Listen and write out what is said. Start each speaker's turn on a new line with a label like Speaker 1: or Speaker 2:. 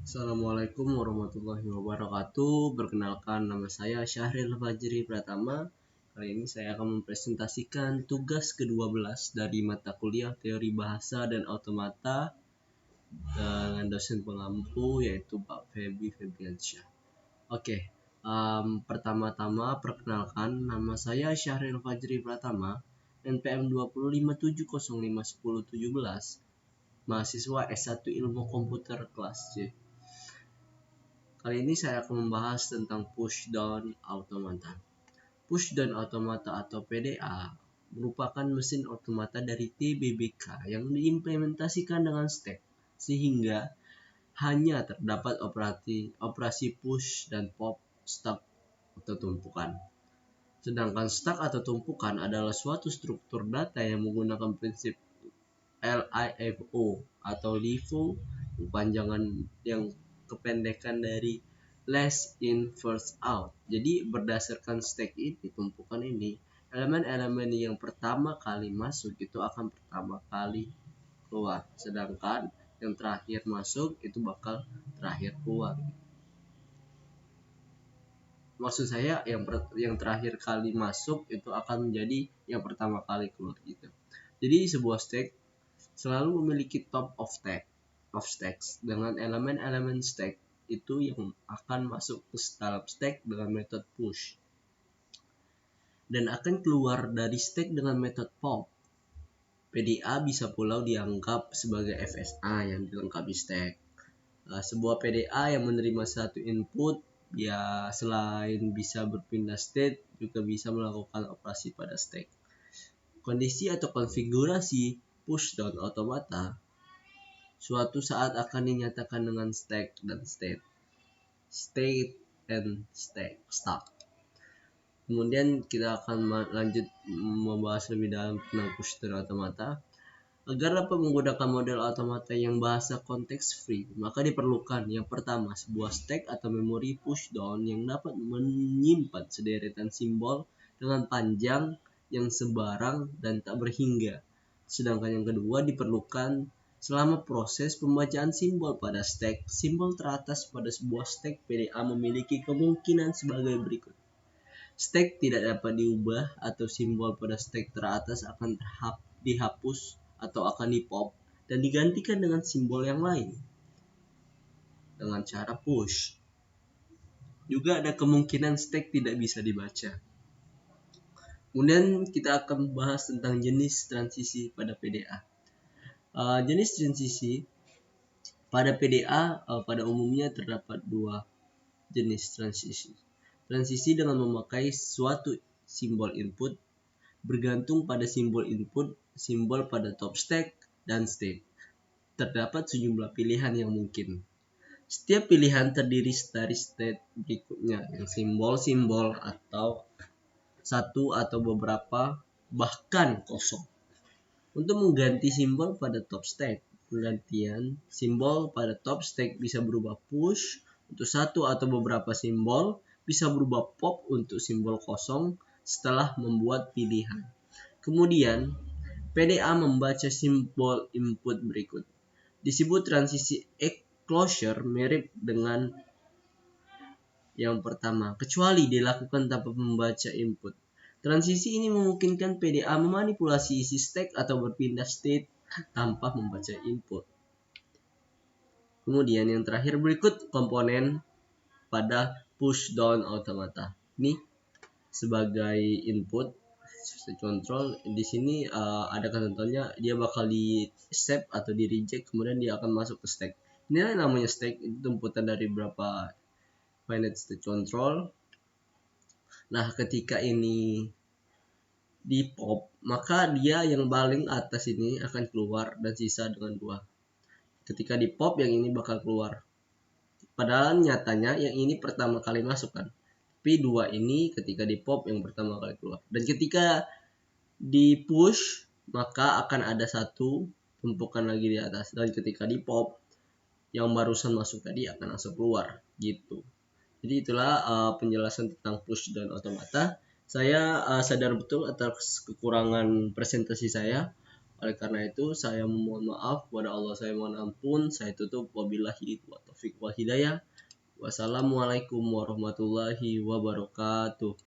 Speaker 1: Assalamualaikum warahmatullahi wabarakatuh. Perkenalkan, nama saya Syahril Fajri Pratama. Kali ini saya akan mempresentasikan tugas ke-12 dari mata kuliah Teori Bahasa dan Automata dengan dosen pengampu yaitu Pak Febi Febriansyah. Oke, pertama-tama perkenalkan, nama saya Syahril Fajri Pratama, NPM 257051017, mahasiswa S1 Ilmu Komputer kelas C. Kali ini saya akan membahas tentang pushdown automata. Pushdown automata atau PDA merupakan mesin otomata dari TBBK yang diimplementasikan dengan stack, sehingga hanya terdapat operasi push dan pop, stack atau tumpukan. Sedangkan stack atau tumpukan adalah suatu struktur data yang menggunakan prinsip LIFO atau LIFO, kepanjangan yang kependekan dari last in first out. Jadi berdasarkan stack ini, tumpukan ini, elemen-elemen yang pertama kali masuk itu akan pertama kali keluar, sedangkan yang terakhir masuk itu bakal terakhir keluar. Maksud saya yang terakhir kali masuk itu akan menjadi yang pertama kali keluar gitu. Jadi sebuah stack selalu memiliki top of stacks dengan elemen-elemen stack itu yang akan masuk ke dalam stack dengan metode push dan akan keluar dari stack dengan metode pop. PDA bisa pula dianggap sebagai FSA yang dilengkapi stack. Sebuah PDA yang menerima satu input ya selain bisa berpindah state juga bisa melakukan operasi pada stack. Kondisi atau konfigurasi pushdown automata suatu saat akan dinyatakan dengan stack dan state and start. Kemudian kita akan lanjut membahas lebih dalam tentang pushdown automata. Agar dapat menggunakan model automata yang bahasa konteks free, maka diperlukan yang pertama sebuah stack atau memori pushdown yang dapat menyimpan sederetan simbol dengan panjang yang sebarang dan tak berhingga. Sedangkan yang kedua diperlukan selama proses pembacaan simbol pada stack, simbol teratas pada sebuah stack PDA memiliki kemungkinan sebagai berikut. Stack tidak dapat diubah atau simbol pada stack teratas akan dihapus atau akan dipop dan digantikan dengan simbol yang lain dengan cara push. Juga ada kemungkinan stack tidak bisa dibaca. Kemudian kita akan bahas tentang jenis transisi pada PDA. Jenis transisi pada PDA pada umumnya terdapat dua jenis transisi. Transisi dengan memakai suatu simbol input bergantung pada simbol input, simbol pada top stack, dan state. Terdapat sejumlah pilihan yang mungkin. Setiap pilihan terdiri dari state berikutnya, yang simbol-simbol atau satu atau beberapa bahkan kosong. Untuk mengganti simbol pada top stack, penggantian simbol pada top stack bisa berubah push untuk satu atau beberapa simbol, bisa berubah pop untuk simbol kosong setelah membuat pilihan. Kemudian, PDA membaca simbol input berikut. Disebut transisi closure mirip dengan yang pertama, kecuali dilakukan tanpa membaca input. Transisi ini memungkinkan PDA memanipulasi isi stack atau berpindah state tanpa membaca input. Kemudian yang terakhir berikut komponen pada pushdown automata. Ini sebagai input control, di sini ada contohnya, dia bakal di save atau di reject, kemudian dia akan masuk ke stack. Ini namanya stack, itu tumputan dari beberapa finite state control. Nah, ketika ini di pop, maka dia yang paling atas ini akan keluar dan sisa dengan 2. Ketika di pop, yang ini bakal keluar. Padahal nyatanya yang ini pertama kali masuk kan. Tapi 2 ini ketika di pop yang pertama kali keluar. Dan ketika di push, maka akan ada satu tumpukan lagi di atas. Dan ketika di pop, yang barusan masuk tadi akan langsung keluar gitu. Jadi itulah penjelasan tentang push dan automata. Saya sadar betul atas kekurangan presentasi saya. Oleh karena itu saya memohon maaf kepada Allah, saya mohon ampun, saya tutup. Wabillahi taufiq wal hidayah. Wassalamualaikum warahmatullahi wabarakatuh.